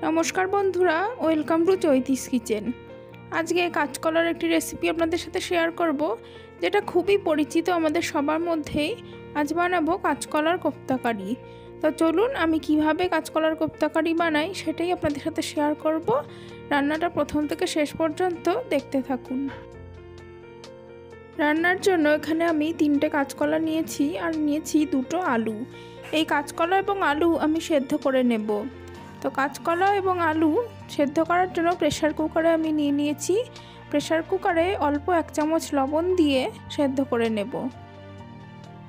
নমস্কার বন্ধুরা, welcome to চৈতিস kitchen. আজকে কাঁচকলার একটি রেসিপি আপনাদের সাথে শেয়ার করব, যেটা খুবই পরিচিত আমাদের সবার মধ্যেই। আজ বানাবো কাঁচকলার কোপ্তা কারি। তো চলুন আমি কিভাবে কাঁচকলার কোপ্তা কারি বানাই সেটাই আপনাদের সাথে শেয়ার করব। রান্নাটা প্রথম থেকে শেষ পর্যন্ত দেখতে থাকুন। রান্নার জন্য এখানে আমি 3টে কাঁচকলা নিয়েছি আর নিয়েছি 2টো আলু। এই কাঁচকলা এবং আলু আমি সেদ্ধ করে নেব। তো কাঁচকলা এবং আলু সেদ্ধ করার জন্য প্রেসার কুকারে আমি নিয়ে নিয়েছি। প্রেসার কুকারে অল্প 1 চামচ লবণ দিয়ে সেদ্ধ করে নেব।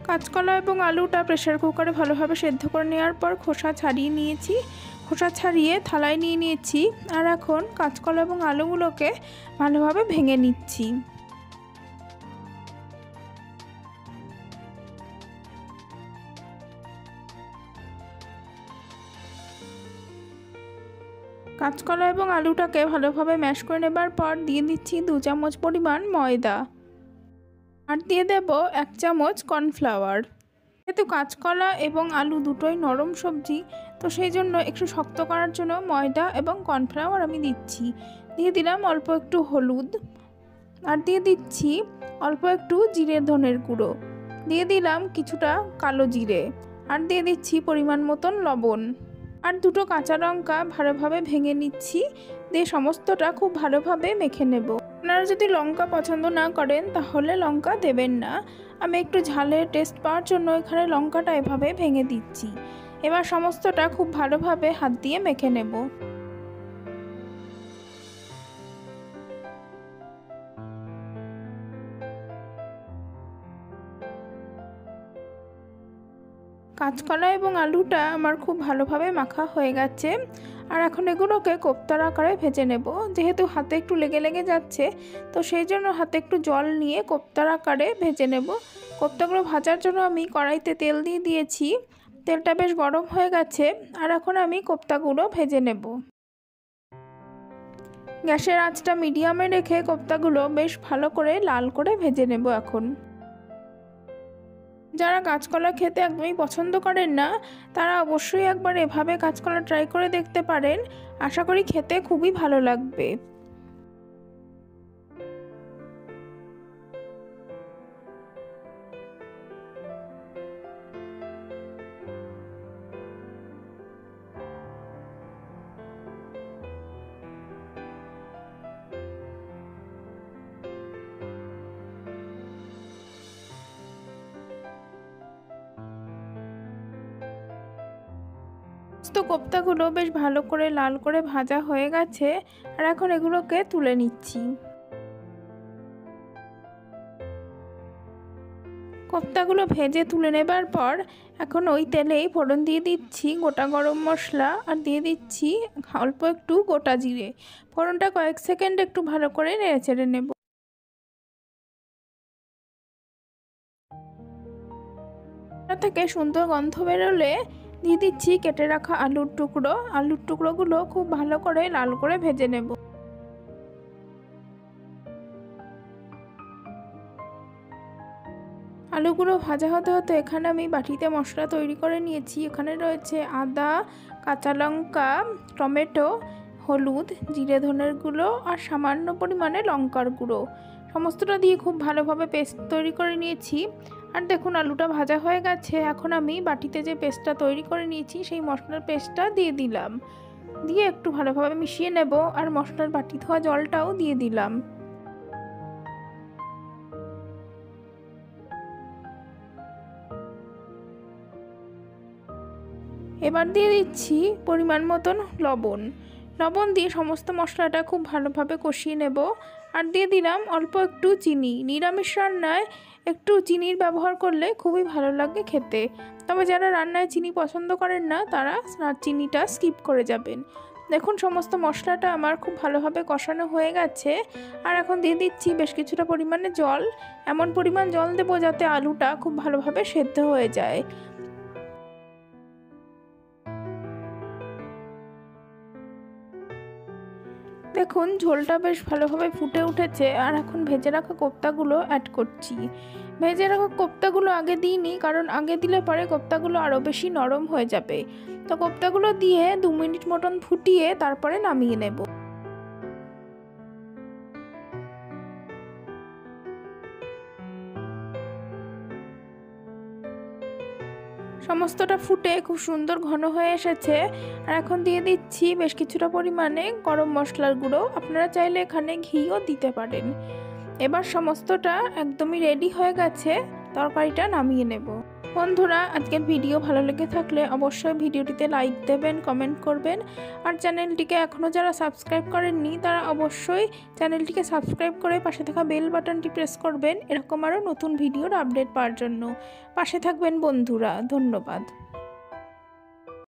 কাঁচকলা এবং আলুটা প্রেসার কুকারে ভালোভাবে সেদ্ধ করে নেওয়ার পর খোসা ছাড়িয়ে নিয়েছি। খোসা ছাড়িয়ে থালায় নিয়ে নিয়েছি। আর এখন কাঁচকলা এবং আলুগুলোকে ভালোভাবে ভেঙে নিচ্ছি। কাঁচকলা এবং আলুটাকে ভালোভাবে ম্যাশ করে নেবার পর দিয়ে দিচ্ছি 2 চামচ পরিমাণ ময়দা আর দিয়ে দেব 1 চামচ কর্নফ্লাওয়ার। যেহেতু কাঁচকলা এবং আলু দুটোই নরম সবজি, তো সেই জন্য একটু শক্ত করার জন্য ময়দা এবং কর্নফ্লাওয়ার আমি দিচ্ছি। দিয়ে দিলাম অল্প একটু হলুদ আর দিয়ে দিচ্ছি অল্প একটু জিরে ধনের গুঁড়ো, দিয়ে দিলাম কিছুটা কালো জিরে আর দিয়ে দিচ্ছি পরিমাণ মতন লবণ আর 2টো কাঁচা লঙ্কা ভালোভাবে ভেঙে নিচ্ছি। দিয়ে সমস্তটা খুব ভালোভাবে মেখে নেব। আপনারা যদি লঙ্কা পছন্দ না করেন তাহলে লঙ্কা দেবেন না। আমি একটু ঝালের টেস্ট পাওয়ার জন্য এখানে লঙ্কাটা এভাবে ভেঙে দিচ্ছি। এবার সমস্তটা খুব ভালোভাবে হাত দিয়ে মেখে নেব। কাঁচকলা এবং আলুটা আমার খুব ভালোভাবে মাখা হয়ে গেছে। আর এখন এগুলোকে কোপ্তার আকারে ভেজে নেব। যেহেতু হাতে একটু লেগে লেগে যাচ্ছে, তো সেই জন্য হাতে একটু জল নিয়ে কোপ্তার আকারে ভেজে নেব। কোপ্তাগুলো ভাজার জন্য আমি কড়াইতে তেল দিয়ে দিয়েছি। তেলটা বেশ গরম হয়ে গেছে। আর এখন আমি কোপ্তাগুলো ভেজে নেব। গ্যাসের আঁচটা মিডিয়ামে রেখে কোপ্তাগুলো বেশ ভালো করে লাল করে ভেজে নেব। এখন যারা কাঁচকলা খেতে একদমই পছন্দ করেন না, তারা অবশ্যই একবার এভাবে কাঁচকলা ট্রাই করে দেখতে পারেন। আশা করি খেতে খুবই ভালো লাগবে। তো কোপ্তাগুলো বেশ ভালো করে লাল করে ভাজা হয়ে গেছে। আর এখন এগুলোকে তুলে নিচ্ছি। কোপ্তাগুলো ভেজে তুলে নেবার পর এখন ওই তেলেই ফোড়ন দিয়ে দিচ্ছি গোটা গরম মশলা আর দিয়ে দিচ্ছি অল্প একটু গোটা জিরে। ফোড়নটা কয়েক সেকেন্ড একটু ভালো করে নেড়েচেড়ে নেব। থেকে সুন্দর গন্ধ বেরোলে দিয়ে দিচ্ছি কেটে রাখা আলুর টুকরো। আলুর টুকরোগুলো খুব ভালো করে লাল করে ভেজে নেব। আলুগুলো ভাজা হতে হতে এখানে আমি বাটিতে মশলা তৈরি করে নিয়েছি। এখানে রয়েছে আদা, কাঁচা লঙ্কা, টমেটো, হলুদ, জিরে ধনের গুঁড়ো আর সামান্য পরিমাণে লঙ্কার গুঁড়ো। সমস্তটা দিয়ে খুব ভালোভাবে পেস্ট তৈরি করে নিয়েছি। আর দেখুন আলুটা ভাজা হয়ে গেছে। এখন আমি বাটিতে যে পেস্টটা তৈরি করে নিয়েছি সেই মশলার পেস্টটা দিয়ে দিলাম। দিয়ে একটু ভালোভাবে মিশিয়ে নেব। আর মশলার বাটি ধোয়া জলটাও দিয়ে দিলাম। এবার দিয়ে দিচ্ছি পরিমাণ মতন লবণ। লবণ দিয়ে সমস্ত মশলাটা খুব ভালোভাবে কষিয়ে নেব। আর দিয়ে দিলাম অল্প একটু চিনি। নিরামিষ রান্নায় একটু চিনির ব্যবহার করলে খুবই ভালো লাগে খেতে। তবে যারা রান্নায় চিনি পছন্দ করেন না, তারা চিনিটা স্কিপ করে যাবেন। দেখুন সমস্ত মশলাটা আমার খুব ভালোভাবে কষানো হয়ে গেছে। আর এখন দিয়ে দিচ্ছি বেশ কিছুটা পরিমাণে জল। এমন পরিমাণ জল দেবো যাতে আলুটা খুব ভালোভাবে সেদ্ধ হয়ে যায়। দেখুন ঝোলটা বেশ ভালোভাবে ফুটে উঠেছে। আর এখন ভেজে রাখা কোপ্তাগুলো অ্যাড করছি। ভেজে রাখা কোপ্তাগুলো আগে দিইনি, কারণ আগে দিলে পরে কোপ্তাগুলো আরও বেশি নরম হয়ে যাবে। তো কোপ্তাগুলো দিয়ে 2 মিনিট মতন ফুটিয়ে তারপরে নামিয়ে নেব। সমস্তটা ফুটে খুব সুন্দর ঘন হয়ে এসেছে। আর এখন দিয়ে দিচ্ছি বেশ কিছুটা পরিমাণে গরম মশলার গুঁড়ো, আপনারা চাইলে এখানে ঘিও দিতে পারেন। এবার সমস্তটা একদমই রেডি হয়ে গেছে, তরকারিটা নামিয়ে নেব। বন্ধুরা, আজকের ভিডিও ভালো লেগে থাকলে অবশ্যই ভিডিওটিতে লাইক দেবেন, কমেন্ট করবেন। আর চ্যানেলটিকে এখনও যারা সাবস্ক্রাইব করেননি তারা অবশ্যই চ্যানেলটিকে সাবস্ক্রাইব করে পাশে থাকা বেল বাটনটি প্রেস করবেন, এরকম আরও নতুন ভিডিওর আপডেট পাওয়ার জন্য। পাশে থাকবেন বন্ধুরা, ধন্যবাদ।